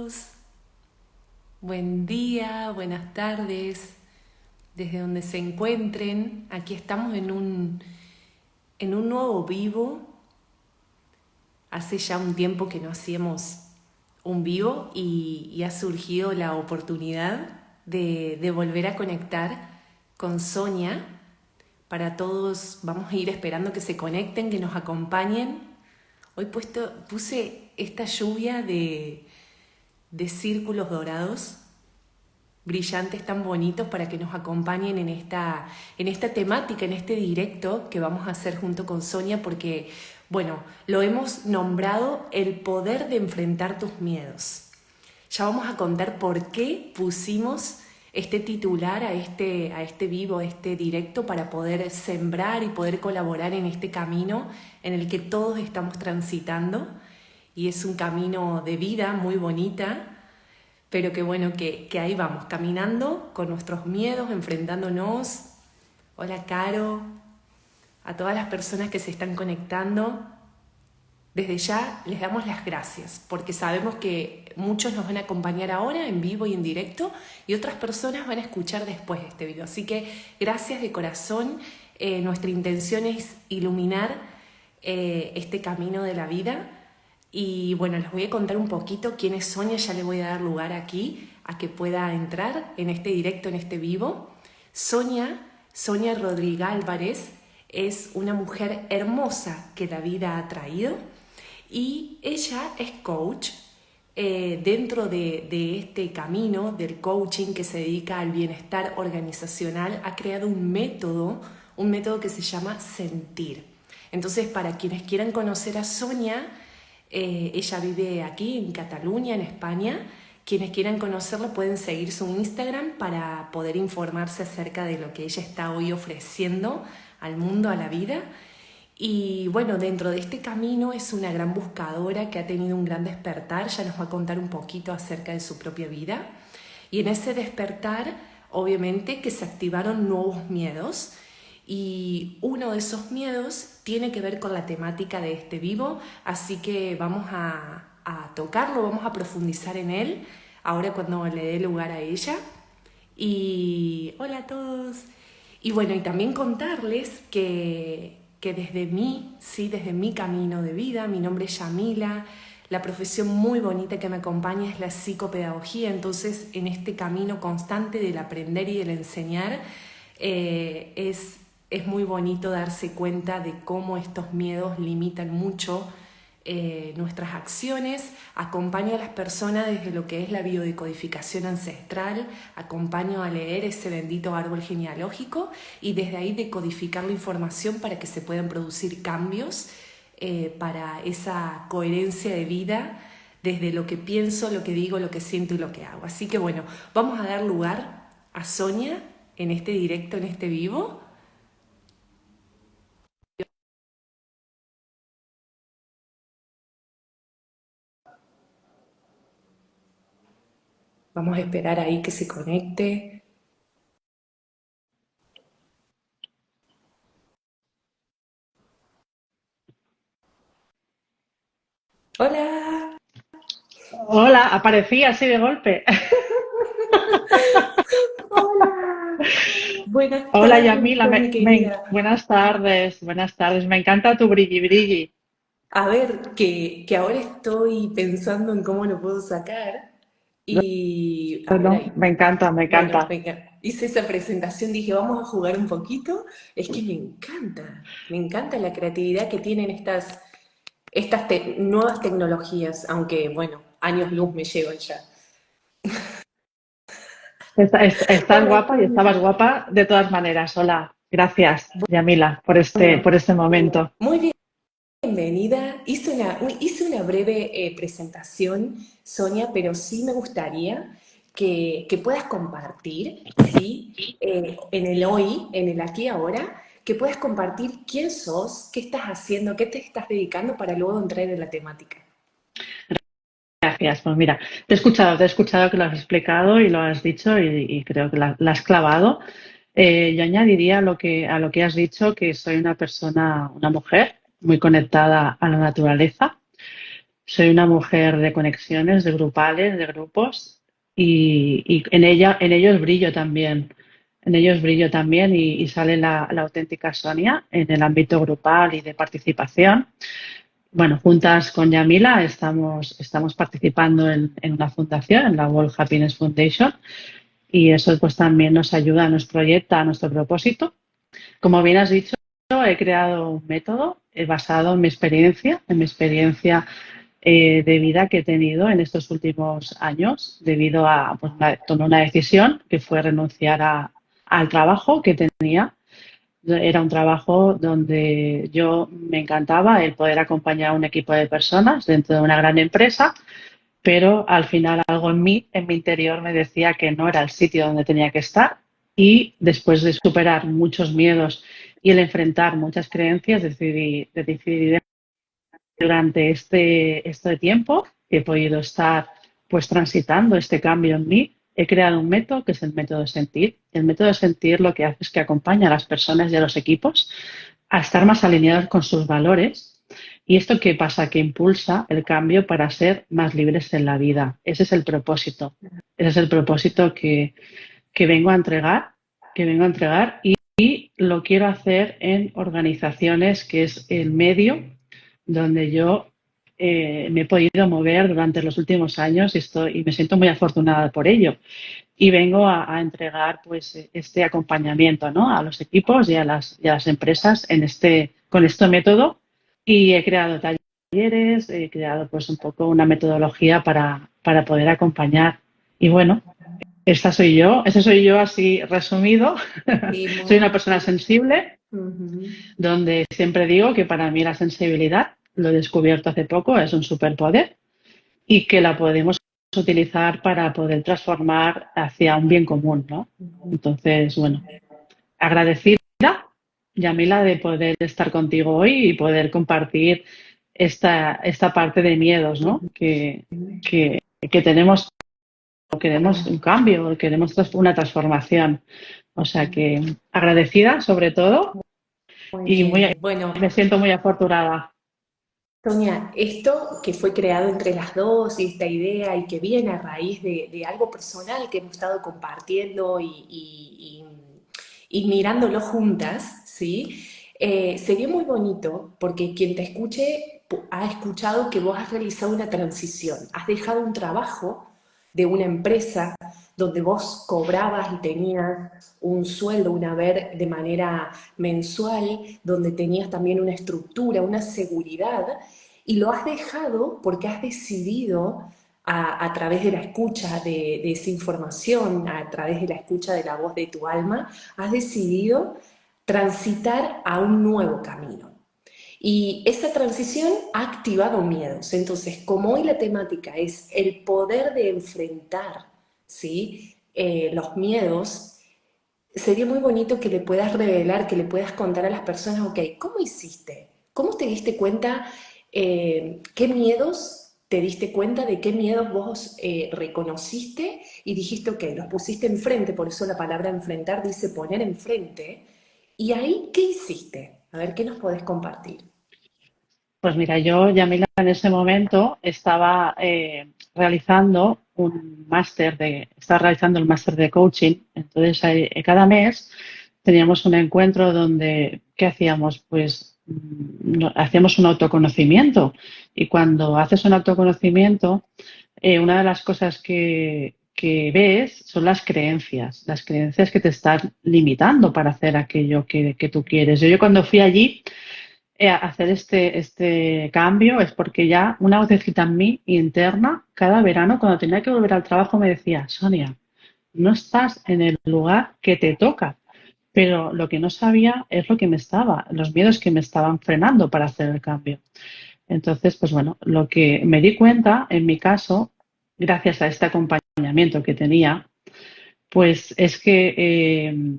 todos, buen día, buenas tardes, desde donde se encuentren. Aquí estamos en un nuevo vivo. Hace ya un tiempo que no hacíamos un vivo y ha surgido la oportunidad de volver a conectar con Sonia. Para todos, vamos a ir esperando que se conecten, que nos acompañen. Hoy puse esta lluvia de círculos dorados, brillantes, tan bonitos, para que nos acompañen en esta temática, en este directo que vamos a hacer junto con Sonia, porque, bueno, lo hemos nombrado el poder de enfrentar tus miedos. Ya vamos a contar por qué pusimos este titular a este vivo, a este directo, para poder sembrar y poder colaborar en este camino en el que todos estamos transitando. Y es un camino de vida muy bonita, pero que bueno, que ahí vamos, caminando con nuestros miedos, enfrentándonos. Hola Caro, a todas las personas que se están conectando. Desde ya les damos las gracias, porque sabemos que muchos nos van a acompañar ahora en vivo y en directo, y otras personas van a escuchar después de este video. Así que gracias de corazón. Nuestra intención es iluminar este camino de la vida. Y bueno, les voy a contar un poquito quién es Sonia. Ya le voy a dar lugar aquí a que pueda entrar en este directo, en este vivo. Sonia Rodríguez Álvarez es una mujer hermosa que la vida ha traído, y ella es coach. Dentro de este camino del coaching que se dedica al bienestar organizacional, ha creado un método que se llama Sentir. Entonces, para quienes quieran conocer a Sonia, ella vive aquí en Cataluña, en España. Quienes quieran conocerla pueden seguir su Instagram para poder informarse acerca de lo que ella está hoy ofreciendo al mundo, a la vida. Y bueno, dentro de este camino es una gran buscadora que ha tenido un gran despertar. Ya nos va a contar un poquito acerca de su propia vida. Y en ese despertar, obviamente, que se activaron nuevos miedos. Y uno de esos miedos tiene que ver con la temática de este vivo. Así que vamos a tocarlo, vamos a profundizar en él ahora cuando le dé lugar a ella. Y hola a todos. Y bueno, y también contarles que desde mi camino de vida, mi nombre es Yamila, la profesión muy bonita que me acompaña es la psicopedagogía. Entonces, en este camino constante del aprender y del enseñar, es muy bonito darse cuenta de cómo estos miedos limitan mucho nuestras acciones. Acompaño a las personas desde lo que es la biodecodificación ancestral, acompaño a leer ese bendito árbol genealógico y desde ahí decodificar la información para que se puedan producir cambios para esa coherencia de vida desde lo que pienso, lo que digo, lo que siento y lo que hago. Así que bueno, vamos a dar lugar a Sonia en este directo, en este vivo. Vamos a esperar ahí que se conecte. Hola. Hola, aparecí así de golpe. Hola. Buenas Hola tardes, Yamila, mi querida. buenas tardes, buenas tardes. Me encanta tu brilli brilli. A ver, que ahora estoy pensando en cómo lo puedo sacar. Y a ver ¿No? ahí. Me encanta, me Bueno, encanta. venga, hice esa presentación, dije, vamos a jugar un poquito. Es que me encanta la creatividad que tienen estas nuevas tecnologías, aunque bueno, años luz me llevan ya. Estás Hola, guapa y Sonia. estabas guapa de todas maneras. Hola, gracias Yamila por Bueno, este momento. muy bienvenida. Hice una breve presentación, Sonia, pero sí me gustaría que puedas compartir, ¿sí? En el hoy, en el aquí y ahora, que puedas compartir quién sos, qué estás haciendo, qué te estás dedicando para luego entrar en la temática. Gracias. Pues mira, te he escuchado que lo has explicado y lo has dicho y creo que la has clavado. Yo añadiría a lo que has dicho que soy una persona, una mujer muy conectada a la naturaleza. Soy una mujer de conexiones, de grupales, de grupos y en ellos brillo también. En ellos brillo también y sale la auténtica Sonia en el ámbito grupal y de participación. Bueno, juntas con Yamila estamos participando en una fundación, en la World Happiness Foundation, y eso pues también nos ayuda, nos proyecta a nuestro propósito. Como bien has dicho, he creado un método basado en mi experiencia de vida que he tenido en estos últimos años, debido a pues, tomé una decisión que fue renunciar al trabajo que tenía. Era un trabajo donde yo me encantaba el poder acompañar a un equipo de personas dentro de una gran empresa, pero al final algo en mi interior, me decía que no era el sitio donde tenía que estar y después de superar muchos miedos y el enfrentar muchas creencias, decidí durante este tiempo que he podido estar pues transitando este cambio en mí, he creado un método que es el método de sentir. El método de sentir lo que hace es que acompaña a las personas y a los equipos a estar más alineados con sus valores. ¿Y esto qué pasa? Que impulsa el cambio para ser más libres en la vida. Ese es el propósito. Ese es el propósito que vengo a entregar, y lo quiero hacer en organizaciones, que es el medio donde yo me he podido mover durante los últimos años y me siento muy afortunada por ello. Y vengo a entregar pues este acompañamiento, ¿no?, a los equipos y a las empresas con este método, y he creado talleres, he creado pues un poco una metodología para poder acompañar. Y bueno, ese soy yo así resumido. Sí, Soy muy una persona sensible, Ujú. donde siempre digo que para mí la sensibilidad, lo he descubierto hace poco, es un superpoder y que la podemos utilizar para poder transformar hacia un bien común, ¿no? Entonces, bueno, agradecida, Yamila, de poder estar contigo hoy y poder compartir esta parte de miedos, ¿no? Que tenemos, queremos un cambio, queremos una transformación. O sea que agradecida sobre todo Muy y bien. Bueno, me siento muy afortunada. Sonia, esto que fue creado entre las dos y esta idea y que viene a raíz de algo personal que hemos estado compartiendo y mirándolo juntas, ¿sí? Sería muy bonito porque quien te escuche ha escuchado que vos has realizado una transición, has dejado un trabajo de una empresa donde vos cobrabas y tenías un sueldo, un haber de manera mensual, donde tenías también una estructura, una seguridad, y lo has dejado porque has decidido a través de la escucha de esa información, a través de la escucha de la voz de tu alma, has decidido transitar a un nuevo camino. Y esa transición ha activado miedos. Entonces, como hoy la temática es el poder de enfrentar, ¿sí?, los miedos, sería muy bonito que le puedas revelar, que le puedas contar a las personas, ok, ¿cómo hiciste? ¿Cómo te diste cuenta? ¿Qué miedos te diste cuenta de qué miedos vos reconociste y dijiste, ok, los pusiste enfrente? Por eso la palabra enfrentar dice poner enfrente. ¿Y ahí qué hiciste? A ver, ¿qué nos podés compartir? Pues mira, yo, Yamila, en ese momento estaba realizando el máster de coaching. Entonces, cada mes teníamos un encuentro donde, ¿qué hacíamos? Pues hacíamos un autoconocimiento. Y cuando haces un autoconocimiento, una de las cosas que ves son las creencias que te están limitando para hacer aquello que tú quieres. Yo cuando fui allí hacer este cambio es porque ya una vocecita en mí interna, cada verano, cuando tenía que volver al trabajo, me decía: Sonia, no estás en el lugar que te toca. Pero lo que no sabía es los miedos que me estaban frenando para hacer el cambio. Entonces, pues bueno, lo que me di cuenta en mi caso, gracias a este acompañamiento que tenía, pues es que,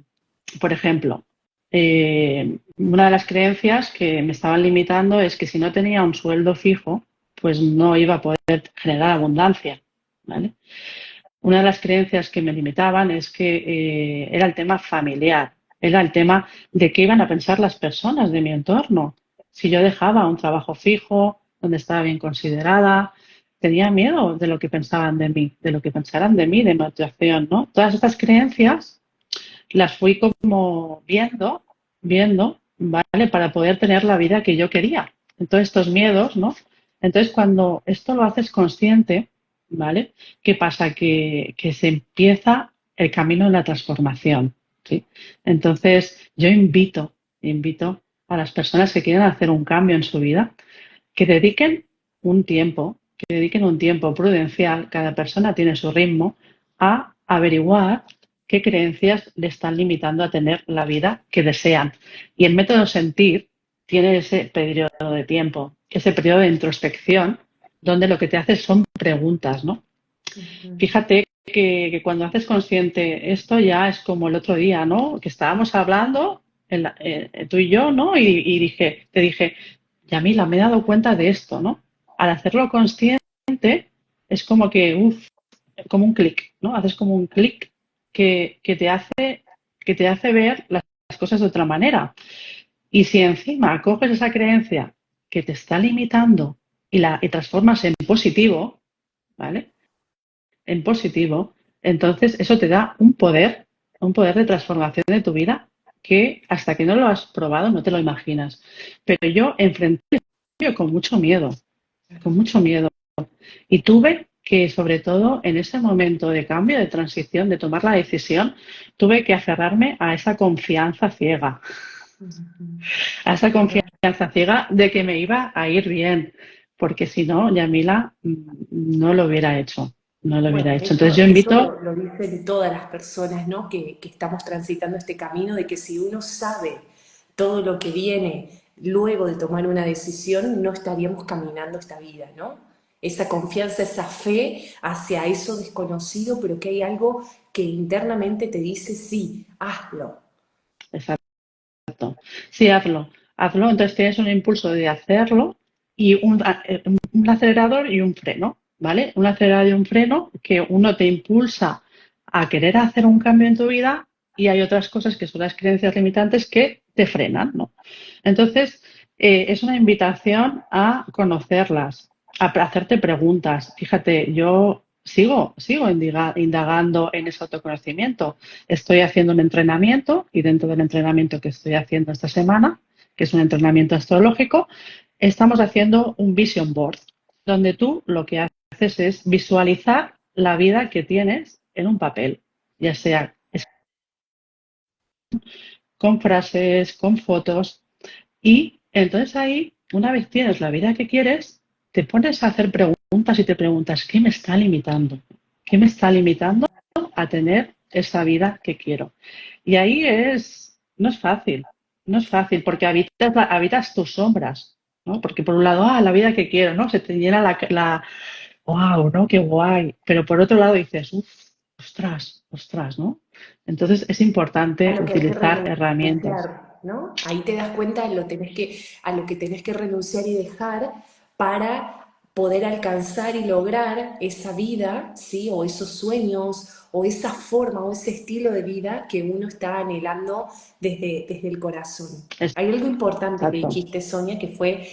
por ejemplo, una de las creencias que me estaban limitando es que si no tenía un sueldo fijo, pues no iba a poder generar abundancia, ¿vale? Una de las creencias que me limitaban es que era el tema familiar, era el tema de qué iban a pensar las personas de mi entorno si yo dejaba un trabajo fijo, donde estaba bien considerada. Tenía miedo de lo que pensaban de mí, de lo que pensaran de mí, de mi actuación, ¿no? Todas estas creencias las fui como viendo, ¿vale? Para poder tener la vida que yo quería. Entonces, estos miedos, ¿no? Entonces, cuando esto lo haces consciente, ¿vale? ¿Qué pasa? Que se empieza el camino de la transformación, ¿sí? Entonces, yo invito a las personas que quieren hacer un cambio en su vida, que dediquen un tiempo prudencial, cada persona tiene su ritmo, a averiguar qué creencias le están limitando a tener la vida que desean. Y el método sentir tiene ese periodo de tiempo, ese periodo de introspección, donde lo que te hace son preguntas, ¿no? Fíjate que cuando haces consciente esto ya es como el otro día, ¿no? Que estábamos hablando, tú y yo, ¿no? Y te dije, Yamila, me he dado cuenta de esto, ¿no? Al hacerlo consciente es como que, como un clic, ¿no? Haces como un clic que te hace ver las cosas de otra manera. Y si encima coges esa creencia que te está limitando y transformas en positivo, ¿vale? En positivo, entonces eso te da un poder de transformación de tu vida que hasta que no lo has probado no te lo imaginas. Pero yo enfrenté con mucho miedo. Y tuve que, sobre todo en ese momento de cambio, de transición, de tomar la decisión, tuve que aferrarme a esa confianza ciega, a esa confianza ciega de que me iba a ir bien, porque si no, Yamila, no lo hubiera hecho, no lo hubiera Bueno, hecho. Entonces yo eso invito, lo dicen todas las personas, ¿no? Que estamos transitando este camino de que si uno sabe todo lo que viene luego de tomar una decisión, no estaríamos caminando esta vida, ¿no? Esa confianza, esa fe hacia eso desconocido, pero que hay algo que internamente te dice, sí, hazlo. sí, hazlo, entonces tienes un impulso de hacerlo y un acelerador y un freno, ¿vale? Un acelerador y un freno que uno te impulsa a querer hacer un cambio en tu vida y hay otras cosas que son las creencias limitantes que te frenan, ¿no? Entonces, es una invitación a conocerlas, a hacerte preguntas. Fíjate, yo sigo indagando en ese autoconocimiento. Estoy haciendo un entrenamiento y dentro del entrenamiento que estoy haciendo esta semana, que es un entrenamiento astrológico, estamos haciendo un vision board, donde tú lo que haces es visualizar la vida que tienes en un papel, ya sea con frases, con fotos, y entonces ahí, una vez tienes la vida que quieres, te pones a hacer preguntas y te preguntas, ¿qué me está limitando? ¿Qué me está limitando a tener esa vida que quiero? Y ahí no es fácil, porque habitas tus sombras, ¿no? Porque por un lado, la vida que quiero, ¿no? Se te llena wow, ¿no? Qué guay. Pero por otro lado dices, ostras, ¿no? Entonces es A importante lo que hay que utilizar herramientas. renunciar, ¿no? Ahí te das cuenta a lo que tenés que renunciar y dejar para poder alcanzar y lograr esa vida, ¿sí? O esos sueños, o esa forma, o ese estilo de vida que uno está anhelando desde el corazón. Hay algo importante que Exacto. dijiste, Sonia, que fue,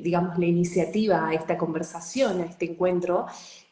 digamos, la iniciativa a esta conversación, a este encuentro,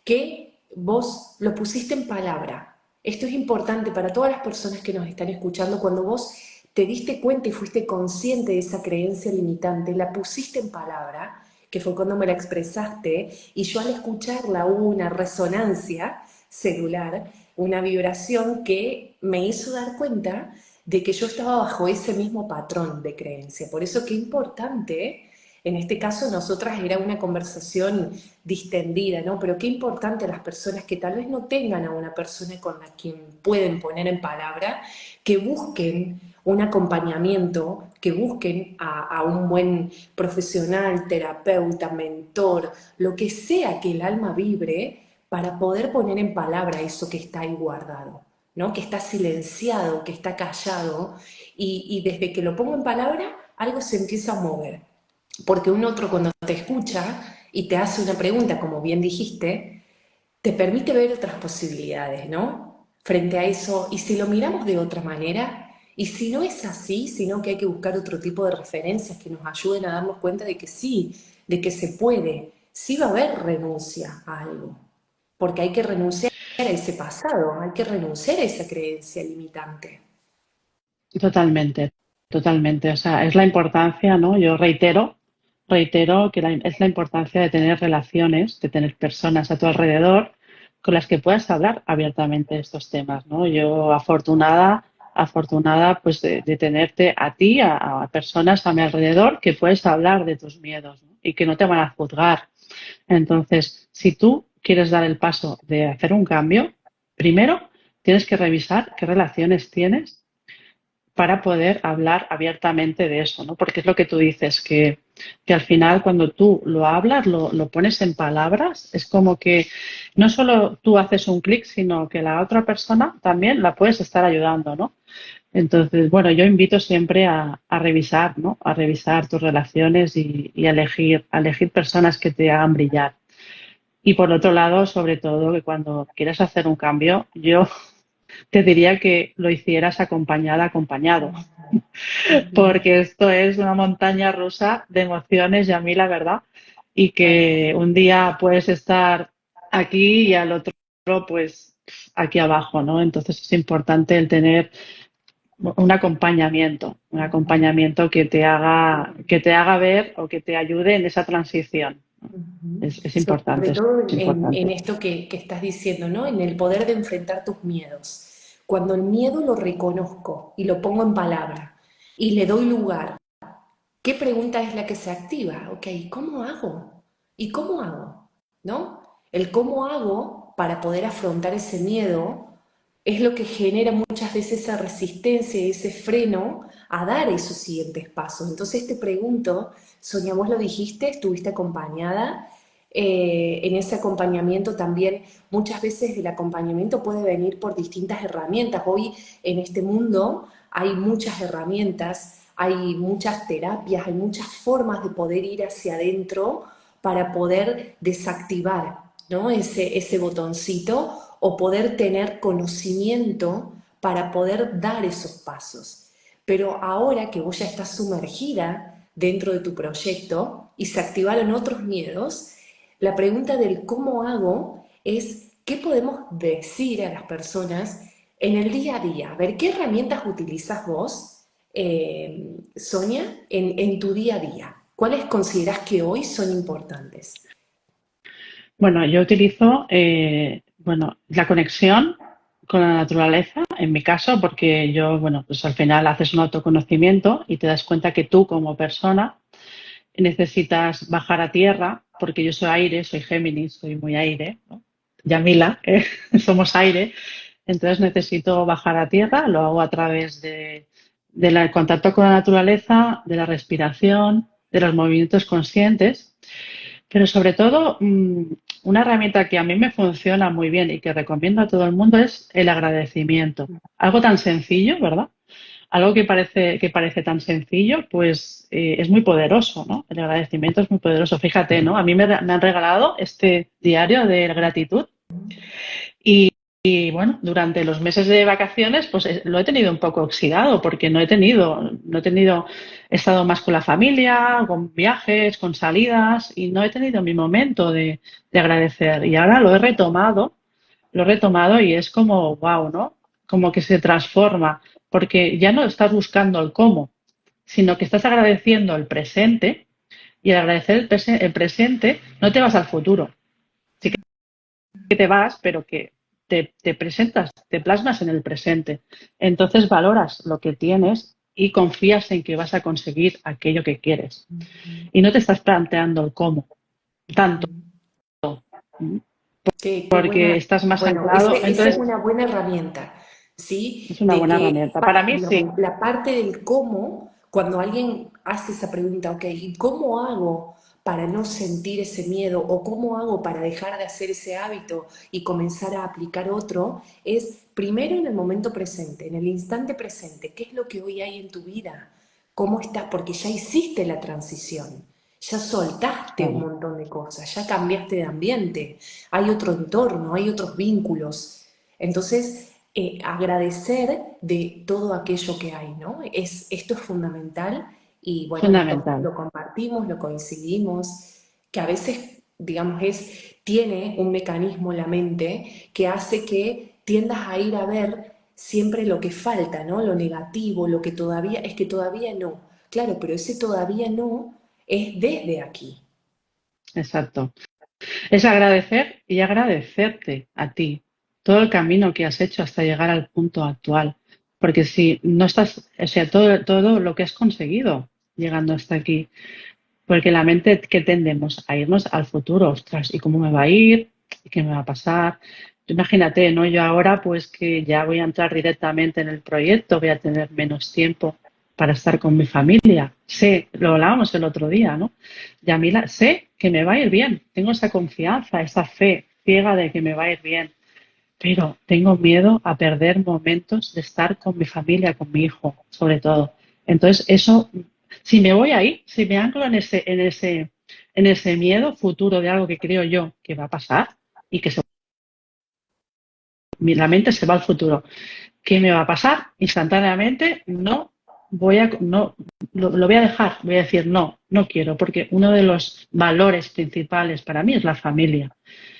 que vos lo pusiste en palabra. Esto es importante para todas las personas que nos están escuchando. Cuando vos te diste cuenta y fuiste consciente de esa creencia limitante, la pusiste en palabra, que fue cuando me la expresaste, y yo al escucharla hubo una resonancia celular, una vibración que me hizo dar cuenta de que yo estaba bajo ese mismo patrón de creencia. Por eso qué importante, en este caso nosotras era una conversación distendida, ¿no? Pero qué importante a las personas que tal vez no tengan a una persona con la quien pueden poner en palabra, que busquen un acompañamiento, que busquen a un buen profesional, terapeuta, mentor, lo que sea que el alma vibre para poder poner en palabra eso que está ahí guardado, ¿no? Que está silenciado, que está callado, y desde que lo pongo en palabra, algo se empieza a mover. Porque un otro cuando te escucha y te hace una pregunta, como bien dijiste, te permite ver otras posibilidades, ¿no? Frente a eso, y si lo miramos de otra manera, y si no es así, sino que hay que buscar otro tipo de referencias que nos ayuden a darnos cuenta de que sí, de que se puede. Sí va a haber renuncia a algo, porque hay que renunciar a ese pasado, hay que renunciar a esa creencia limitante. Totalmente, totalmente. O sea, es la importancia, ¿no? Yo reitero que es la importancia de tener relaciones, de tener personas a tu alrededor con las que puedas hablar abiertamente de estos temas, ¿no? Yo afortunada, pues de tenerte a ti, a personas a mi alrededor que puedes hablar de tus miedos, ¿no? Y que no te van a juzgar. Entonces, si tú quieres dar el paso de hacer un cambio, primero tienes que revisar qué relaciones tienes para poder hablar abiertamente de eso, ¿no? Porque es lo que tú dices, que al final cuando tú lo hablas, lo pones en palabras, es como que no solo tú haces un clic, sino que la otra persona también la puedes estar ayudando, ¿no? Entonces, bueno, yo invito siempre a revisar, ¿no? A revisar tus relaciones y a elegir personas que te hagan brillar. Y por otro lado, sobre todo, que cuando quieras hacer un cambio, yo te diría que lo hicieras acompañada, acompañado, porque esto es una montaña rusa de emociones y a mí la verdad, y que un día puedes estar aquí y al otro pues aquí abajo, ¿no? Entonces es importante el tener un acompañamiento que te haga ver o que te ayude en esa transición. Ujú. Es Sobre importante, es todo en importante. esto que estás diciendo, ¿no? En el poder de enfrentar tus miedos. Cuando el miedo lo reconozco y lo pongo en palabra y le doy lugar, ¿qué pregunta es la que se activa? Ok, ¿cómo hago? ¿Y cómo hago? ¿No? El cómo hago para poder afrontar ese miedo es lo que genera muchas veces esa resistencia y ese freno a dar esos siguientes pasos. Entonces te pregunto, Sonia, vos lo dijiste, estuviste acompañada. En ese acompañamiento también, muchas veces el acompañamiento puede venir por distintas herramientas. Hoy en este mundo hay muchas herramientas, hay muchas terapias, hay muchas formas de poder ir hacia adentro para poder desactivar, ¿no? ese botoncito o poder tener conocimiento para poder dar esos pasos. Pero ahora que vos ya estás sumergida dentro de tu proyecto y se activaron otros miedos, la pregunta del cómo hago es qué podemos decir a las personas en el día a día. A ver, ¿qué herramientas utilizas vos, Sonia, en tu día a día? ¿Cuáles consideras que hoy son importantes? Bueno, yo utilizo bueno, la conexión con la naturaleza, en mi caso, porque yo, bueno, pues al final haces un autoconocimiento y te das cuenta que tú como persona necesitas bajar a tierra, porque yo soy aire, soy Géminis, soy muy aire, ¿no? Yamila, somos aire, entonces necesito bajar a tierra, lo hago a través del contacto con la naturaleza, de la respiración, de los movimientos conscientes, pero sobre todo una herramienta que a mí me funciona muy bien y que recomiendo a todo el mundo es el agradecimiento. Algo tan sencillo, ¿verdad? Algo que parece tan sencillo, pues es muy poderoso, ¿no? El agradecimiento es muy poderoso. Fíjate, ¿no? A mí me han regalado este diario de gratitud y bueno, durante los meses de vacaciones, pues lo he tenido un poco oxidado porque he estado más con la familia, con viajes, con salidas y no he tenido mi momento de agradecer. Y ahora lo he retomado y es como, wow, ¿no? Como que se transforma, porque ya no estás buscando el cómo, sino que estás agradeciendo el presente y al agradecer el presente no te vas al futuro. Sí que te vas, pero que te presentas, te plasmas en el presente. Entonces valoras lo que tienes y confías en que vas a conseguir aquello que quieres. Y no te estás planteando el cómo, tanto, Qué porque buena. estás más Bueno, anclado. esa es Entonces una buena herramienta, ¿sí? es una De buena que, herramienta. Para mí sí. digamos, la parte del cómo, cuando alguien hace esa pregunta, ok, ¿y cómo hago para no sentir ese miedo? ¿O cómo hago para dejar de hacer ese hábito y comenzar a aplicar otro? Es primero en el momento presente, en el instante presente. ¿Qué es lo que hoy hay en tu vida? ¿Cómo está? Porque ya hiciste la transición. Ya soltaste un Claro. montón de cosas, ya cambiaste de ambiente, hay otro entorno, hay otros vínculos. Entonces, agradecer de todo aquello que hay, ¿no? Esto es fundamental y bueno, Fundamental. lo compartimos, lo coincidimos. que a veces, digamos, tiene un mecanismo la mente que hace que tiendas a ir a ver siempre lo que falta, ¿no? Lo negativo, lo que todavía, es que todavía no. Claro, pero ese todavía no es desde aquí. Exacto. Es agradecer y agradecerte a ti todo el camino que has hecho hasta llegar al punto actual. Porque si no estás, o sea, todo lo que has conseguido llegando hasta aquí, porque la mente que tendemos a irnos al futuro, ostras, ¿y cómo me va a ir? ¿Y qué me va a pasar? Imagínate, ¿no? Yo ahora pues que ya voy a entrar directamente en el proyecto, voy a tener menos tiempo para estar con mi familia. Sé, lo hablábamos el otro día, ¿no? Yamila, sé que me va a ir bien, tengo esa confianza, esa fe ciega de que me va a ir bien, pero tengo miedo a perder momentos de estar con mi familia, con mi hijo, sobre todo. Entonces, eso, si me voy ahí, si me anclo en ese miedo futuro de algo que creo yo que va a pasar y que la mente se va al futuro, ¿qué me va a pasar? Instantáneamente no, lo voy a dejar, voy a decir no, no quiero, porque uno de los valores principales para mí es la familia.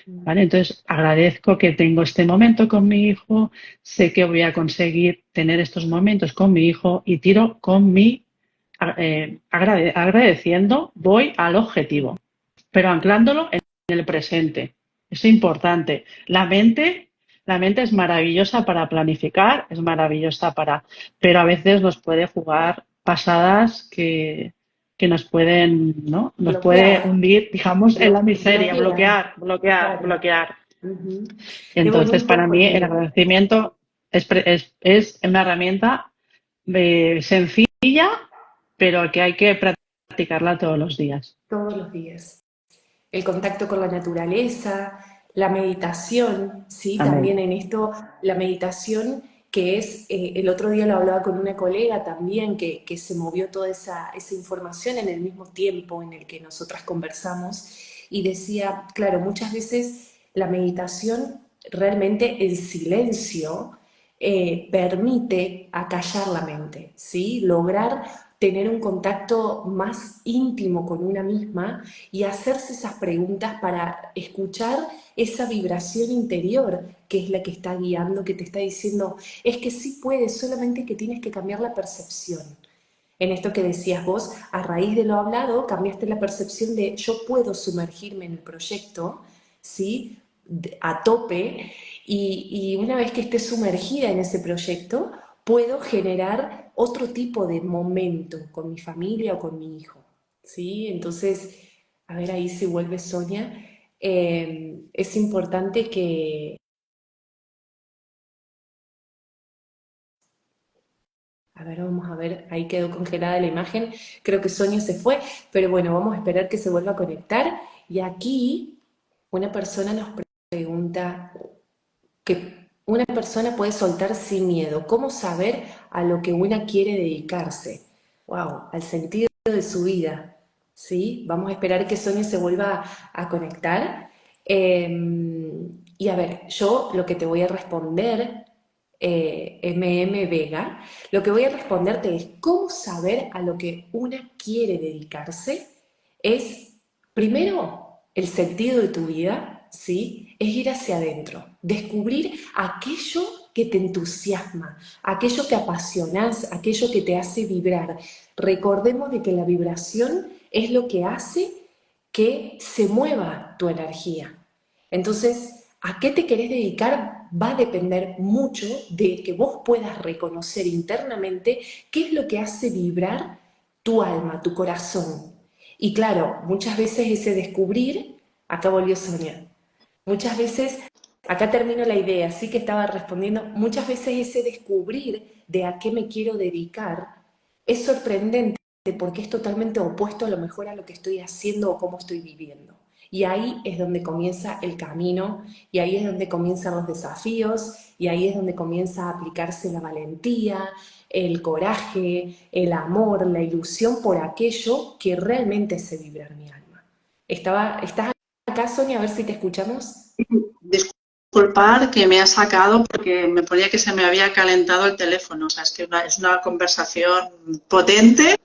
¿Vale? Entonces, agradezco que tengo este momento con mi hijo, sé que voy a conseguir tener estos momentos con mi hijo y tiro con agradeciendo, voy al objetivo, pero anclándolo en el presente. Es importante. La mente es maravillosa para planificar, es maravillosa pero a veces nos puede jugar pasadas que nos pueden, ¿no? Nos puede Bloquear, hundir, digamos, en la miseria, bloquear, claro. bloquear. Ujú. Qué Entonces, bonito para mí, el porque agradecimiento es una herramienta sencilla, pero que hay que practicarla todos los días. todos los días. El contacto con la naturaleza, la meditación, ¿sí? Amén. También en esto, la meditación que es, el otro día lo hablaba con una colega también, que se movió toda esa información en el mismo tiempo en el que nosotras conversamos, y decía, claro, muchas veces la meditación, realmente el silencio, permite acallar la mente, ¿sí? Lograr tener un contacto más íntimo con una misma y hacerse esas preguntas para escuchar esa vibración interior que es la que está guiando, que te está diciendo, es que sí puedes, solamente que tienes que cambiar la percepción. En esto que decías vos, a raíz de lo hablado, cambiaste la percepción de yo puedo sumergirme en el proyecto, ¿sí? A tope, y una vez que esté sumergida en ese proyecto, puedo generar otro tipo de momento con mi familia o con mi hijo, ¿sí? Entonces, a ver ahí si vuelve Sonia. Es importante que, a ver, vamos a ver, ahí quedó congelada la imagen, creo que Sonia se fue, pero bueno, vamos a esperar que se vuelva a conectar. Y aquí una persona nos pregunta que una persona puede soltar sin miedo, ¿cómo saber a lo que una quiere dedicarse? Wow, al sentido de su vida, ¿sí? Vamos a esperar que Sonia se vuelva a conectar. Y a ver, yo lo que te voy a responder, MM Vega, lo que voy a responderte es cómo saber a lo que una quiere dedicarse. Es, primero, el sentido de tu vida, ¿sí? Es ir hacia adentro, descubrir aquello que te entusiasma, aquello que apasionas, aquello que te hace vibrar. Recordemos de que la vibración es lo que hace que se mueva tu energía. Entonces, ¿a qué te querés dedicar? Va a depender mucho de que vos puedas reconocer internamente qué es lo que hace vibrar tu alma, tu corazón. Y claro, muchas veces ese descubrir, acá volvió Sonia, muchas veces, acá termino la idea, sí que estaba respondiendo, muchas veces ese descubrir de a qué me quiero dedicar es sorprendente porque es totalmente opuesto a lo mejor a lo que estoy haciendo o cómo estoy viviendo. Y ahí es donde comienza el camino, y ahí es donde comienzan los desafíos, y ahí es donde comienza a aplicarse la valentía, el coraje, el amor, la ilusión por aquello que realmente hace vibrar mi alma. ¿Estás acá, Sonia? A ver si te escuchamos. Disculpar que me ha sacado porque me ponía que se me había calentado el teléfono. O sea, es que es una conversación potente,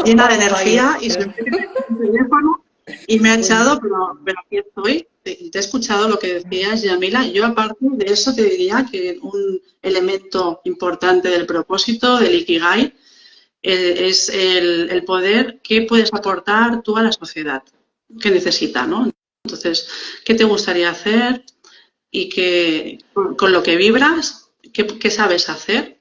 llena de Vamos a ir. energía y se me ve que tengo el teléfono. Y me ha Bueno, echado, pero aquí estoy. Te he escuchado lo que decías, Yamila. Yo, aparte de eso, te diría que un elemento importante del propósito, del Ikigai, es el poder que puedes aportar tú a la sociedad, que necesita, ¿no? Entonces, ¿qué te gustaría hacer? Y que con lo que vibras, qué sabes hacer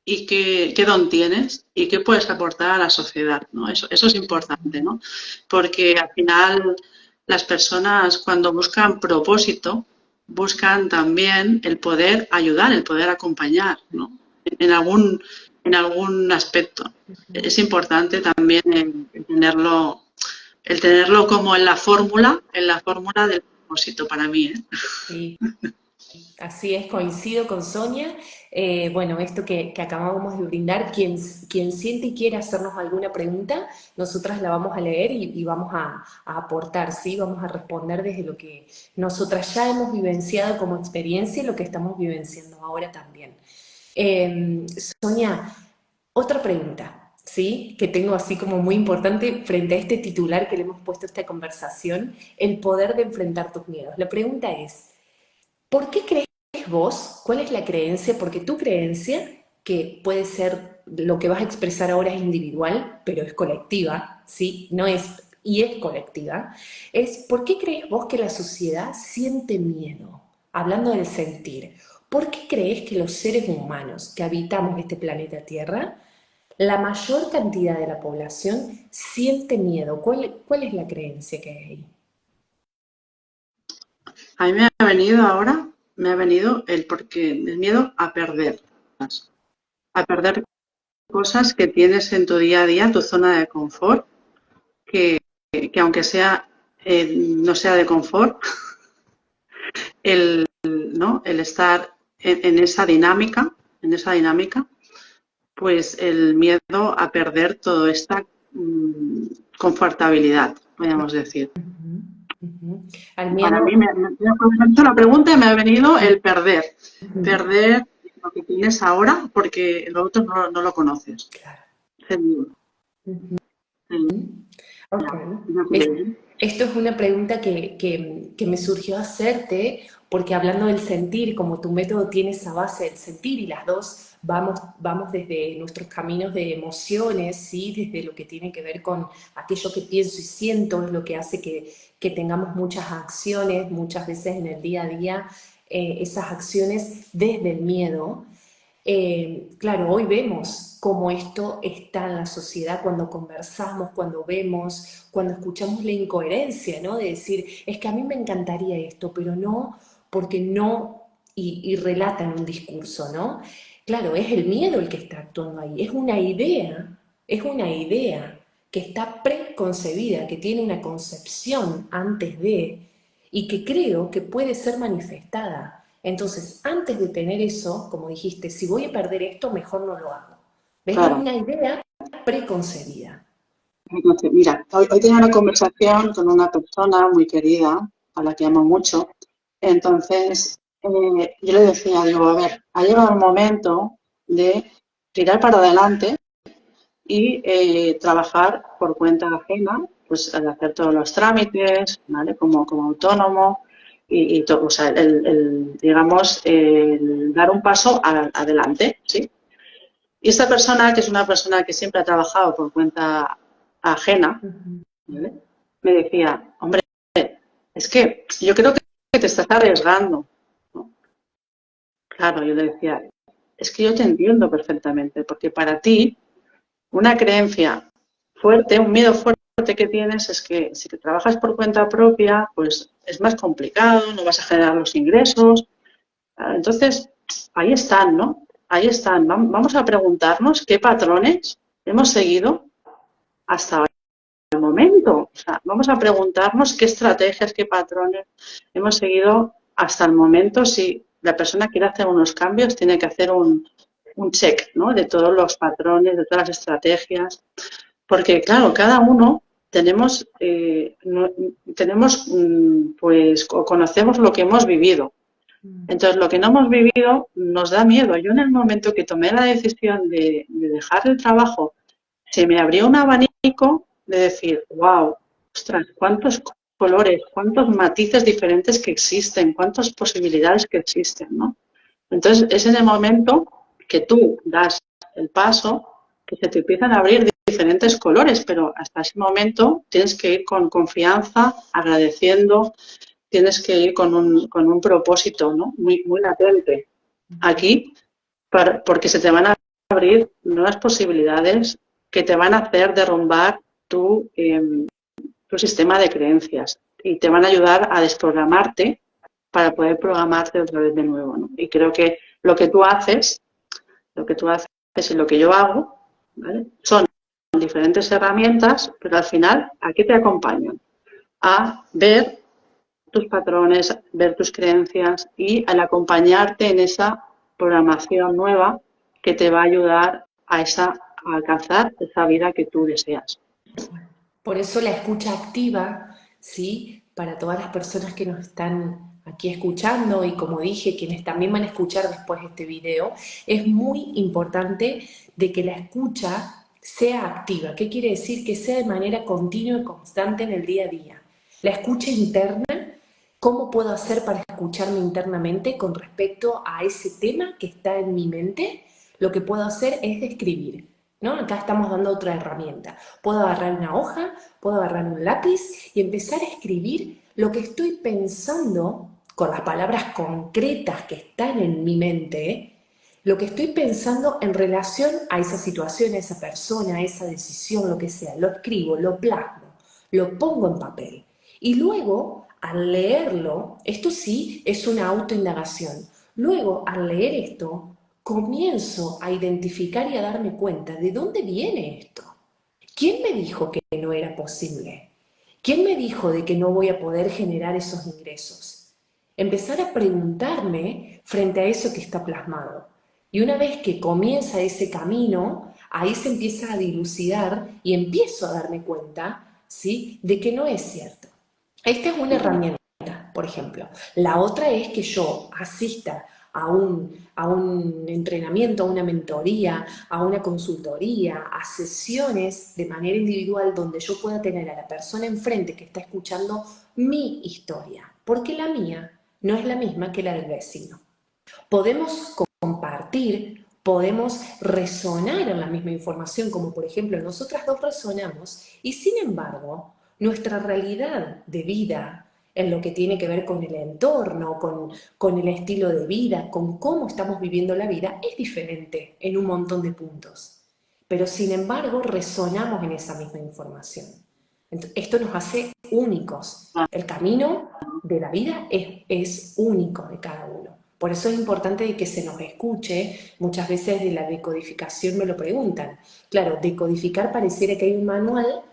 y qué don tienes y qué puedes aportar a la sociedad, ¿no? Eso es importante, ¿no? Porque al final las personas cuando buscan propósito buscan también el poder ayudar, el poder acompañar, ¿no? En algún, en algún aspecto. Es importante también el tenerlo como en la fórmula del propósito para mí, ¿eh? sí. Así es, coincido con Sonia. Bueno, esto que acabamos de brindar, quien siente y quiere hacernos alguna pregunta, nosotras la vamos a leer y vamos a aportar, ¿sí? Vamos a responder desde lo que nosotras ya hemos vivenciado como experiencia y lo que estamos vivenciando ahora también. Sonia, otra pregunta, ¿sí? Que tengo así como muy importante frente a este titular que le hemos puesto a esta conversación, el poder de enfrentar tus miedos. La pregunta es, ¿por qué crees vos? ¿Cuál es la creencia? Porque tu creencia, que puede ser lo que vas a expresar ahora es individual, pero es colectiva, ¿sí? No es, y es colectiva, es ¿por qué crees vos que la sociedad siente miedo? Hablando del sentir, ¿por qué crees que los seres humanos que habitamos este planeta Tierra, la mayor cantidad de la población siente miedo? ¿Cuál es la creencia que hay ahí? A mí me ha venido porque el miedo a perder cosas que tienes en tu día a día, tu zona de confort, que, que aunque sea no sea de confort, el, ¿no? El estar en esa dinámica, pues el miedo a perder toda esta confortabilidad, podríamos decir. Ujú, ujú. Al Para mí, miedo. cuando me he hecho la pregunta, me ha venido el Ujú, perder lo que tienes ahora porque lo otro no lo conoces. claro. El- Ujú. el- Ok. no Es- sé. Esto es una pregunta que me surgió hacerte, porque hablando del sentir, como tu método tiene esa base del sentir y las dos vamos desde nuestros caminos de emociones, ¿sí? Desde lo que tiene que ver con aquello que pienso y siento, es lo que hace que tengamos muchas acciones, muchas veces en el día a día, esas acciones desde el miedo. Claro, hoy vemos cómo esto está en la sociedad cuando conversamos, cuando vemos, cuando escuchamos la incoherencia, ¿no? De decir, es que a mí me encantaría esto, pero no, porque no, y relatan un discurso, ¿no? Claro, es el miedo el que está actuando ahí, es una idea que está preconcebida, que tiene una concepción antes de, y que creo que puede ser manifestada. Entonces, antes de tener eso, como dijiste, si voy a perder esto, mejor no lo hago. ¿Ves? Es Claro. una idea preconcebida. Entonces, mira, hoy tenía una conversación con una persona muy querida, a la que amo mucho. Entonces, yo le decía, digo, a ver, ha llegado el momento de tirar para adelante y trabajar por cuenta ajena, pues al hacer todos los trámites, ¿vale? Como autónomo y todo, o sea, digamos, el dar un paso adelante, ¿sí? Y esta persona, que es una persona que siempre ha trabajado por cuenta ajena, Ujú. ¿vale? Me decía, hombre, es que yo creo que te estás arriesgando, ¿no? Claro, yo le decía, es que yo te entiendo perfectamente, porque para ti una creencia fuerte, un miedo fuerte que tienes es que si te trabajas por cuenta propia, pues es más complicado, no vas a generar los ingresos. Entonces, ahí están, ¿no? Ahí están. Vamos a preguntarnos qué patrones hemos seguido hasta el momento. O sea, vamos a preguntarnos qué estrategias, qué patrones hemos seguido hasta el momento. Si la persona quiere hacer unos cambios, tiene que hacer un check, ¿no? De todos los patrones, de todas las estrategias. Porque, claro, cada uno tenemos, pues, o conocemos lo que hemos vivido. Entonces, lo que no hemos vivido nos da miedo. Yo en el momento que tomé la decisión de dejar el trabajo, se me abrió un abanico de decir, wow, ostras, cuántos colores, cuántos matices diferentes que existen, cuántas posibilidades que existen, ¿no? Entonces, es en el momento que tú das el paso que se te empiezan a abrir diferentes colores, pero hasta ese momento tienes que ir con confianza, agradeciendo, tienes que ir con un propósito, ¿no? Muy latente. Aquí, porque se te van a abrir nuevas posibilidades que te van a hacer derrumbar tu sistema de creencias y te van a ayudar a desprogramarte para poder programarte otra vez de nuevo, ¿no? Y creo que lo que tú haces y lo que yo hago, ¿vale? Son diferentes herramientas, pero al final, ¿a qué te acompañan? A ver tus patrones, ver tus creencias y al acompañarte en esa programación nueva que te va a ayudar a alcanzar esa vida que tú deseas. Por eso la escucha activa, ¿sí? Para todas las personas que nos están aquí escuchando y como dije, quienes también van a escuchar después este video, es muy importante de que la escucha sea activa. ¿Qué quiere decir? Que sea de manera continua y constante en el día a día. La escucha interna, ¿cómo puedo hacer para escucharme internamente con respecto a ese tema que está en mi mente? Lo que puedo hacer es describir, ¿no? Acá estamos dando otra herramienta. Puedo agarrar una hoja, puedo agarrar un lápiz y empezar a escribir lo que estoy pensando con las palabras concretas que están en mi mente, lo que estoy pensando en relación a esa situación, a esa persona, a esa decisión, lo que sea. Lo escribo, lo plasmo, lo pongo en papel. Y luego, al leerlo, esto sí es una autoindagación. Luego, al leer esto, comienzo a identificar y a darme cuenta de dónde viene esto. ¿Quién me dijo que no era posible? ¿Quién me dijo de que no voy a poder generar esos ingresos? Empezar a preguntarme frente a eso que está plasmado. Y una vez que comienza ese camino, ahí se empieza a dilucidar y empiezo a darme cuenta, ¿sí?, de que no es cierto. Esta es una herramienta, por ejemplo. La otra es que yo asista a un entrenamiento, a una mentoría, a una consultoría, a sesiones de manera individual donde yo pueda tener a la persona enfrente que está escuchando mi historia, porque la mía no es la misma que la del vecino. Podemos compartir, podemos resonar en la misma información, como por ejemplo nosotras dos resonamos, y sin embargo, nuestra realidad de vida, en lo que tiene que ver con el entorno, con el estilo de vida, con cómo estamos viviendo la vida, es diferente en un montón de puntos. Pero sin embargo, resonamos en esa misma información. Esto nos hace únicos. El camino de la vida es único de cada uno. Por eso es importante que se nos escuche. Muchas veces de la decodificación me lo preguntan. Claro, decodificar pareciera que hay un manual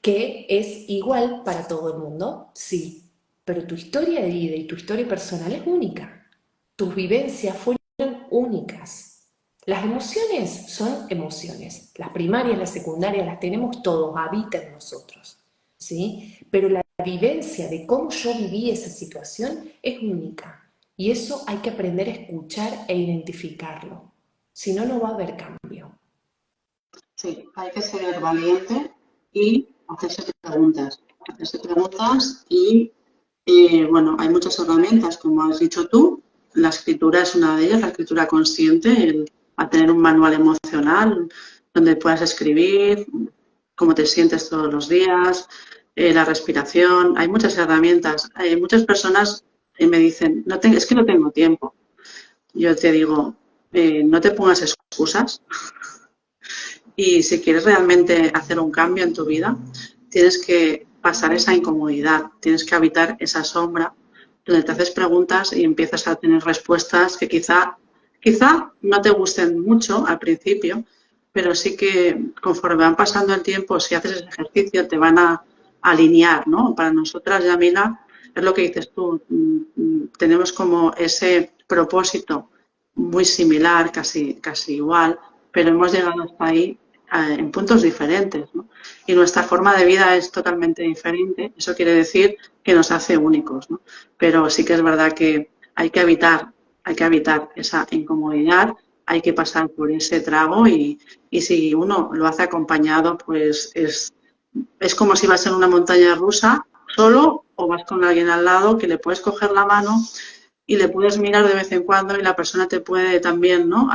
que es igual para todo el mundo, sí, pero tu historia de vida y tu historia personal es única. Tus vivencias fueron únicas. Las emociones son emociones. Las primarias, las secundarias, las tenemos todos, habitan en nosotros, ¿sí? Pero la vivencia de cómo yo viví esa situación es única. Y eso hay que aprender a escuchar e identificarlo. Si no, no va a haber cambio. Sí, hay que ser valiente y hacerse preguntas. Y, bueno, hay muchas herramientas, como has dicho tú. La escritura es una de ellas, la escritura consciente, a tener un manual emocional donde puedas escribir cómo te sientes todos los días, la respiración. Hay muchas herramientas. Muchas personas me dicen, es que no tengo tiempo. Yo te digo, no te pongas excusas. Y si quieres realmente hacer un cambio en tu vida, tienes que pasar esa incomodidad, tienes que habitar esa sombra donde te haces preguntas y empiezas a tener respuestas que quizá no te gusten mucho al principio, pero sí que conforme van pasando el tiempo, si haces ese ejercicio, te van a alinear, ¿no? Para nosotras, Yamila, es lo que dices tú, tenemos como ese propósito muy similar, casi igual, pero hemos llegado hasta ahí en puntos diferentes, ¿no? Y nuestra forma de vida es totalmente diferente. Eso quiere decir que nos hace únicos, ¿no? Pero sí que es verdad que hay que evitar esa incomodidad, hay que pasar por ese trago y si uno lo hace acompañado, pues es es como si vas en una montaña rusa solo o vas con alguien al lado que le puedes coger la mano y le puedes mirar de vez en cuando y la persona te puede también, ¿no?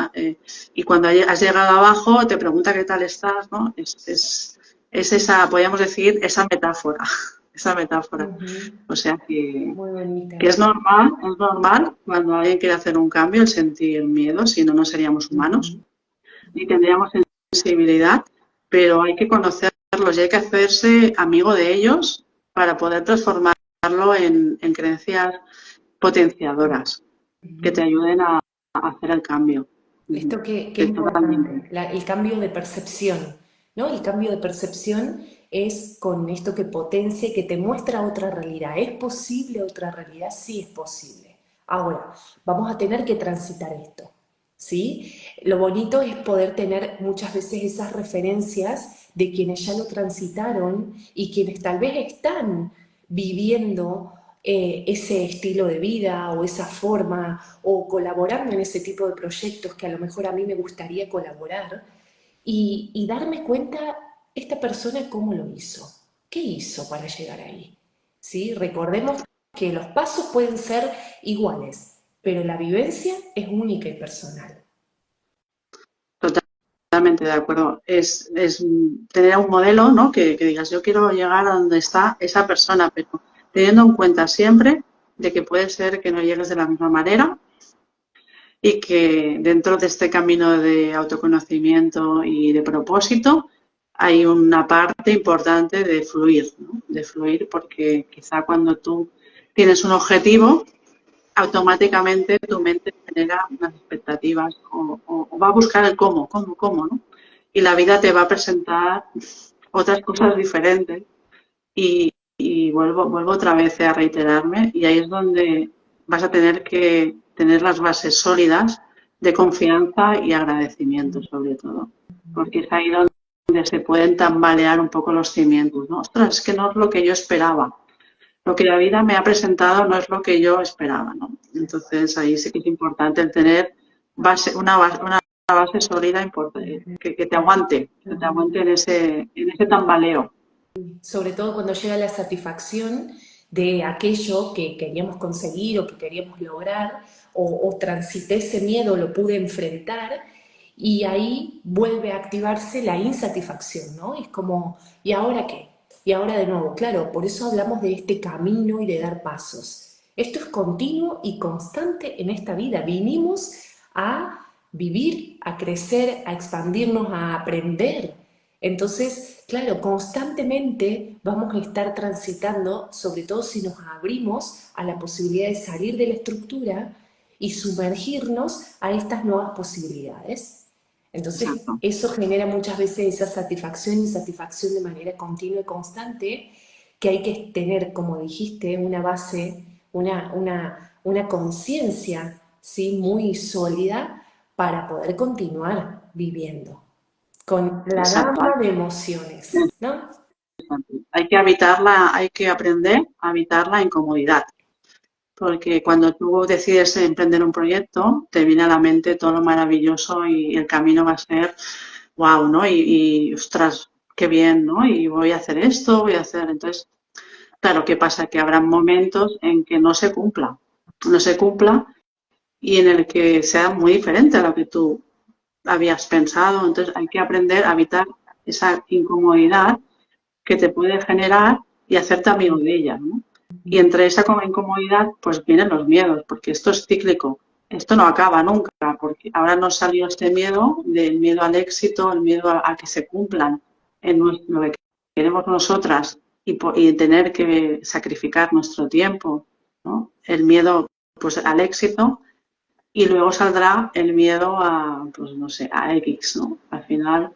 Y cuando has llegado abajo te pregunta qué tal estás, ¿no? Es esa, podríamos decir, esa metáfora, esa metáfora. Ujú. O sea Muy bonita. que es normal cuando alguien quiere hacer un cambio el sentir miedo, si no, no seríamos humanos Ujú. ni tendríamos sensibilidad, pero hay que conocerlos y hay que hacerse amigo de ellos para poder transformarlo en creencias potenciadoras que te Ujú. ayuden a hacer el cambio. Esto qué Sí, totalmente. importante, el cambio de percepción, ¿no? El cambio de percepción es con esto que potencia y que te muestra otra realidad. ¿Es posible otra realidad? Sí es posible. Ahora, vamos a tener que transitar esto, ¿sí? Lo bonito es poder tener muchas veces esas referencias de quienes ya lo transitaron y quienes tal vez están viviendo ese estilo de vida o esa forma o colaborando en ese tipo de proyectos que a lo mejor a mí me gustaría colaborar y darme cuenta esta persona cómo lo hizo, qué hizo para llegar ahí. ¿Sí? Recordemos que los pasos pueden ser iguales, pero la vivencia es única y personal. Totalmente de acuerdo. Es tener un modelo, ¿no? Que digas, yo quiero llegar a donde está esa persona, pero teniendo en cuenta siempre de que puede ser que no llegues de la misma manera y que dentro de este camino de autoconocimiento y de propósito hay una parte importante de fluir, ¿no? De fluir porque quizá cuando tú tienes un objetivo, automáticamente tu mente genera unas expectativas o va a buscar el cómo, ¿no? Y la vida te va a presentar otras cosas diferentes y vuelvo otra vez a reiterarme y ahí es donde vas a tener que tener las bases sólidas de confianza y agradecimiento sobre todo, porque es ahí donde se pueden tambalear un poco los cimientos, ¿no? Ostras, es que no es lo que yo esperaba, lo que la vida me ha presentado no es lo que yo esperaba, ¿no? Entonces ahí sí que es importante el tener una base sólida que te aguante en ese tambaleo. Sobre todo cuando llega la satisfacción de aquello que queríamos conseguir o que queríamos lograr, o transité ese miedo, lo pude enfrentar, y ahí vuelve a activarse la insatisfacción, ¿no? Es como, ¿y ahora qué? Y ahora de nuevo, claro, por eso hablamos de este camino y de dar pasos. Esto es continuo y constante en esta vida. Vinimos a vivir, a crecer, a expandirnos, a aprender. Entonces, claro, constantemente vamos a estar transitando, sobre todo si nos abrimos a la posibilidad de salir de la estructura y sumergirnos a estas nuevas posibilidades. Entonces, Exacto. eso genera muchas veces esa satisfacción y insatisfacción de manera continua y constante, que hay que tener, como dijiste, una base, una conciencia, ¿sí? Muy sólida para poder continuar viviendo con la Exacto. gama de emociones, ¿no? Hay que habitarla, hay que aprender a habitar la incomodidad, porque cuando tú decides emprender un proyecto, te viene a la mente todo lo maravilloso y el camino va a ser wow, ¿no? Ostras, qué bien, ¿no? Y voy a hacer esto, voy a hacer. Entonces, claro, ¿qué pasa? Que habrá momentos en que no se cumpla y en el que sea muy diferente a lo que tú habías pensado. Entonces, hay que aprender a evitar esa incomodidad que te puede generar y hacerte amigo de ella, ¿no? Y entre esa incomodidad, pues vienen los miedos, porque esto es cíclico, esto no acaba nunca, porque ahora nos salió este miedo, del miedo al éxito, el miedo a que se cumplan en lo que queremos nosotras y tener que sacrificar nuestro tiempo, ¿no? El miedo pues al éxito y luego saldrá el miedo a, pues no sé, a X, ¿no? Al final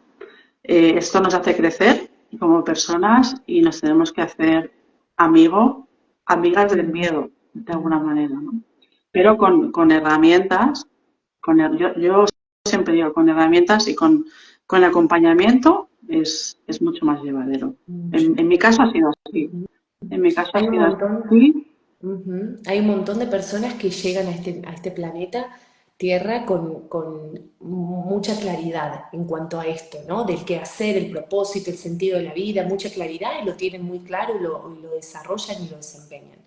esto nos hace crecer como personas y nos tenemos que hacer amigas del miedo, de alguna manera, ¿no? Pero con herramientas, yo siempre digo, con herramientas y con acompañamiento es mucho más llevadero. Mucho. En mi caso ha sido así. En mi caso ha Hay un sido montón, así. hay un montón de personas que llegan a este planeta tierra con mucha claridad en cuanto a esto, ¿no? Del qué hacer, el propósito, el sentido de la vida, mucha claridad y lo tienen muy claro y lo desarrollan y lo desempeñan.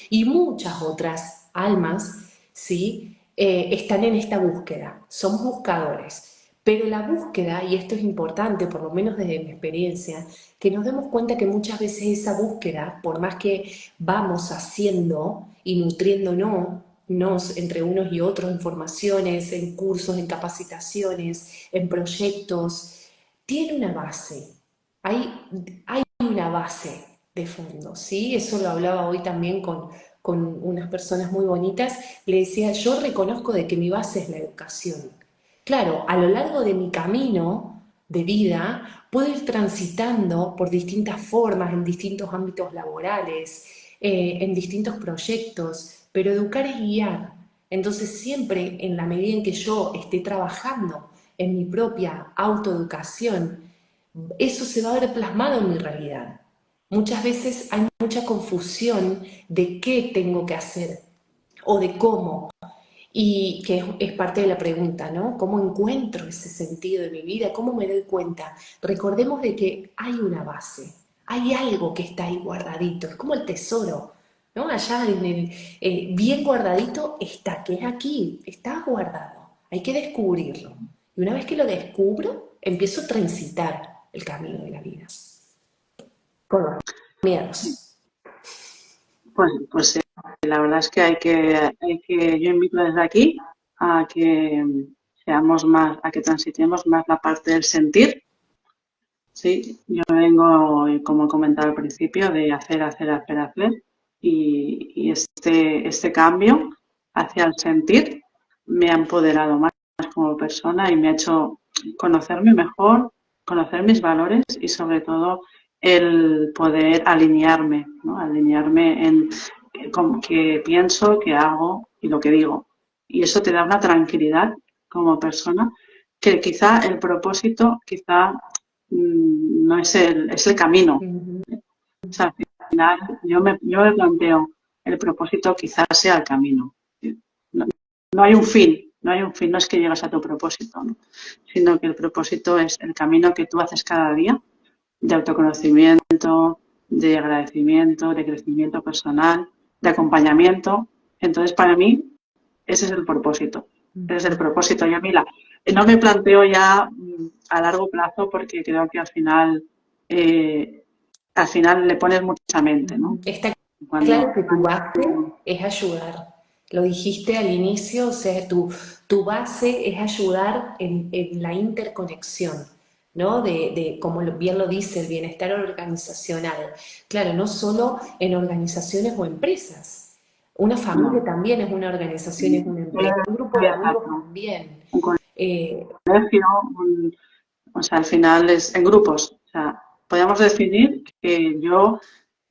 Y muchas otras almas, ¿sí? Están en esta búsqueda, son buscadores. Pero la búsqueda, y esto es importante, por lo menos desde mi experiencia, que nos demos cuenta que muchas veces esa búsqueda, por más que vamos haciendo y nutriéndonos entre unos y otros en formaciones, en cursos, en capacitaciones, en proyectos, tiene una base. Hay una base de fondo, ¿sí? Eso lo hablaba hoy también con unas personas muy bonitas. Le decía, yo reconozco de que mi base es la educación. Claro, a lo largo de mi camino de vida puedo ir transitando por distintas formas, en distintos ámbitos laborales, en distintos proyectos, pero educar es guiar. Entonces siempre en la medida en que yo esté trabajando en mi propia autoeducación, eso se va a ver plasmado en mi realidad. Muchas veces hay mucha confusión de qué tengo que hacer o de cómo. Y que es parte de la pregunta, ¿no? ¿Cómo encuentro ese sentido de mi vida? ¿Cómo me doy cuenta? Recordemos de que hay una base, hay algo que está ahí guardadito, es como el tesoro, ¿no? Allá en el, bien guardadito está, que es aquí, está guardado, hay que descubrirlo. Y una vez que lo descubro, empiezo a transitar el camino de la vida. Con los miedos. Pues la verdad es que yo invito desde aquí a que seamos más, a que transitemos más la parte del sentir. Sí, yo vengo, como he comentado al principio, de hacer, y este cambio hacia el sentir me ha empoderado más como persona y me ha hecho conocerme mejor, conocer mis valores y sobre todo el poder alinearme, ¿no? Alinearme en como que pienso, que hago y lo que digo. Y eso te da una tranquilidad como persona que quizá el propósito, no es el camino. Ujú. O sea, al final yo me planteo, el propósito quizás sea el camino. No, no hay un fin, no es que llegas a tu propósito, ¿no? Sino que el propósito es el camino que tú haces cada día de autoconocimiento, de agradecimiento, de crecimiento personal, de acompañamiento. Entonces, para mí, ese es el propósito. Ese es el propósito. Y a mí no me planteo ya a largo plazo porque creo que al final le pones mucha mente, ¿no? Está Cuando, claro que tu base es ayudar. Lo dijiste al inicio, o sea, tu base es ayudar en la interconexión, ¿no? Como bien lo dice, el bienestar organizacional. Claro, no solo en organizaciones o empresas. Una familia no, también es una organización, es una empresa. Un grupo de amigos exacto. también. Un Eh, colegio, o sea, al final es en grupos. O sea, podríamos definir que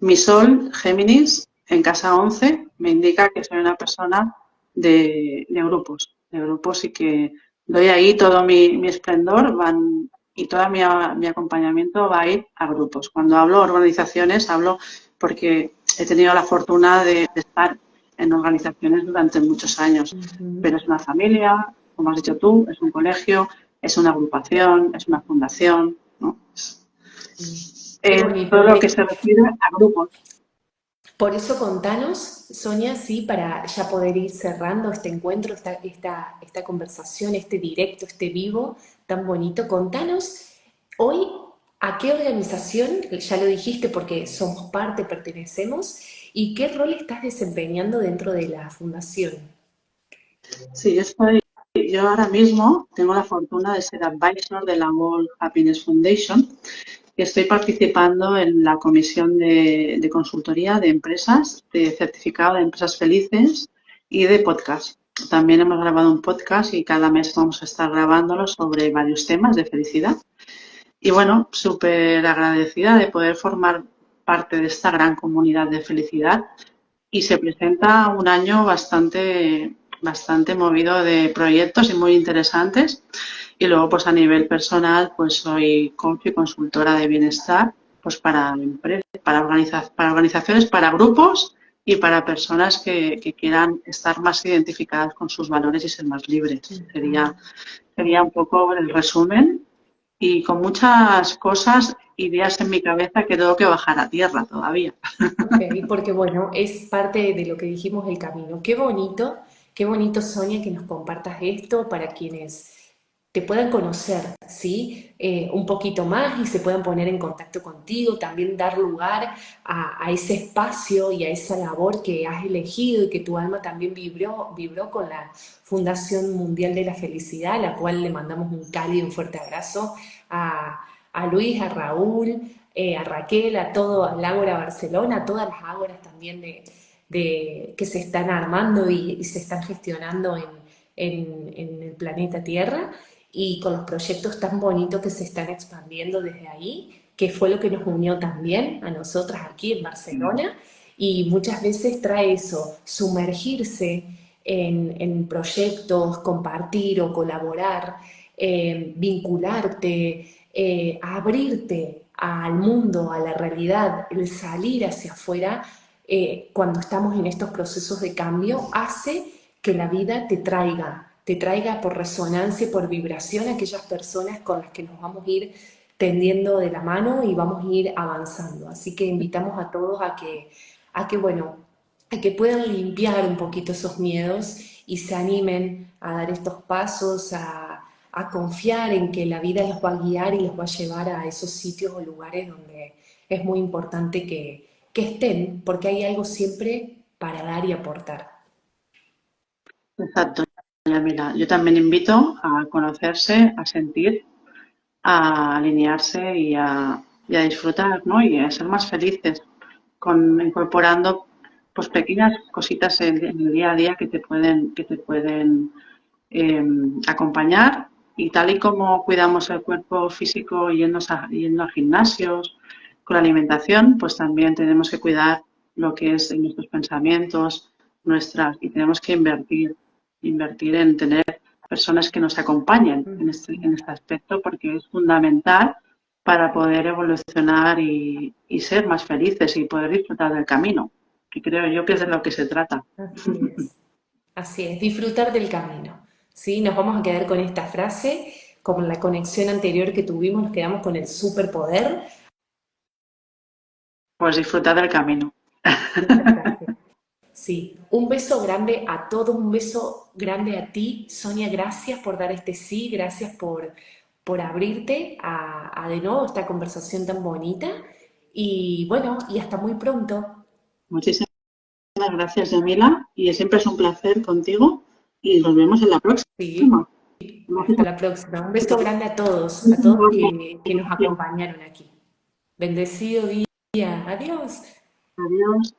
mi sol, Géminis, en casa 11, me indica que soy una persona de grupos y que doy ahí todo mi esplendor y todo mi acompañamiento va a ir a grupos. Cuando hablo de organizaciones, hablo porque he tenido la fortuna de estar en organizaciones durante muchos años, pero es una familia, como has dicho tú, es un colegio, es una agrupación, es una fundación, ¿no? qué bonito. Todo lo que se refiere a grupos. Por eso contanos, Sonia, sí, para ya poder ir cerrando este encuentro, esta conversación, este directo, este vivo tan bonito, contanos hoy a qué organización, ya lo dijiste porque somos parte, pertenecemos, y qué rol estás desempeñando dentro de la fundación. Sí, yo ahora mismo tengo la fortuna de ser advisor de la World Happiness Foundation y estoy participando en la comisión de consultoría de empresas, de certificado de empresas felices y de podcast. También hemos grabado un podcast y cada mes vamos a estar grabándolo sobre varios temas de felicidad. Y bueno, súper agradecida de poder formar parte de esta gran comunidad de felicidad y se presenta un año bastante movido de proyectos y muy interesantes. Y luego, pues a nivel personal, pues soy coach y consultora de bienestar, pues para empresas, para organizaciones, para grupos y para personas que quieran estar más identificadas con sus valores y ser más libres. Sería un poco el resumen y con muchas cosas, ideas en mi cabeza que tengo que bajar a tierra todavía. Ok, porque bueno, es parte de lo que dijimos el camino. Qué bonito Sonia que nos compartas esto para quienes te puedan conocer, ¿sí? Un poquito más y se puedan poner en contacto contigo, también dar lugar a ese espacio y a esa labor que has elegido y que tu alma también vibró con la Fundación Mundial de la Felicidad, a la cual le mandamos un cálido y un fuerte abrazo a Luis, a Raúl, a Raquel, a todo, al Ágora Barcelona, a todas las ágoras también que se están armando y se están gestionando en el planeta Tierra y con los proyectos tan bonitos que se están expandiendo desde ahí, que fue lo que nos unió también a nosotras aquí en Barcelona y muchas veces trae eso, sumergirse en proyectos, compartir o colaborar, vincularte, abrirte al mundo, a la realidad, el salir hacia afuera cuando estamos en estos procesos de cambio, hace que la vida te traiga por resonancia y por vibración a aquellas personas con las que nos vamos a ir tendiendo de la mano y vamos a ir avanzando. Así que invitamos a todos bueno, a que puedan limpiar un poquito esos miedos y se animen a dar estos pasos, a confiar en que la vida los va a guiar y los va a llevar a esos sitios o lugares donde es muy importante que estén, porque hay algo siempre para dar y aportar. Exacto, Yamila. Yo también invito a conocerse, a sentir, a alinearse y a disfrutar, ¿no? Y a ser más felices, incorporando pues pequeñas cositas en el día a día que te pueden eh, acompañar. Y tal y como cuidamos el cuerpo físico yendo a gimnasios, con la alimentación, pues también tenemos que cuidar lo que es nuestros pensamientos, y tenemos que invertir en tener personas que nos acompañen en este aspecto, porque es fundamental para poder evolucionar y ser más felices y poder disfrutar del camino, que creo yo que es de lo que se trata. Así es, disfrutar del camino. ¿Sí? Nos vamos a quedar con esta frase, con la conexión anterior que tuvimos, nos quedamos con el superpoder. Pues disfrutar del camino. Linda frase. Sí, un beso grande a todos, un beso grande a ti, Sonia, gracias por dar este sí, gracias por abrirte a de nuevo esta conversación tan bonita y bueno, y hasta muy pronto. Muchísimas gracias, Yamila, y siempre es un placer contigo y nos vemos en la Sí, próxima. hasta la próxima. Un beso grande a todos que nos acompañaron aquí. Bendecido día. Adiós. Adiós.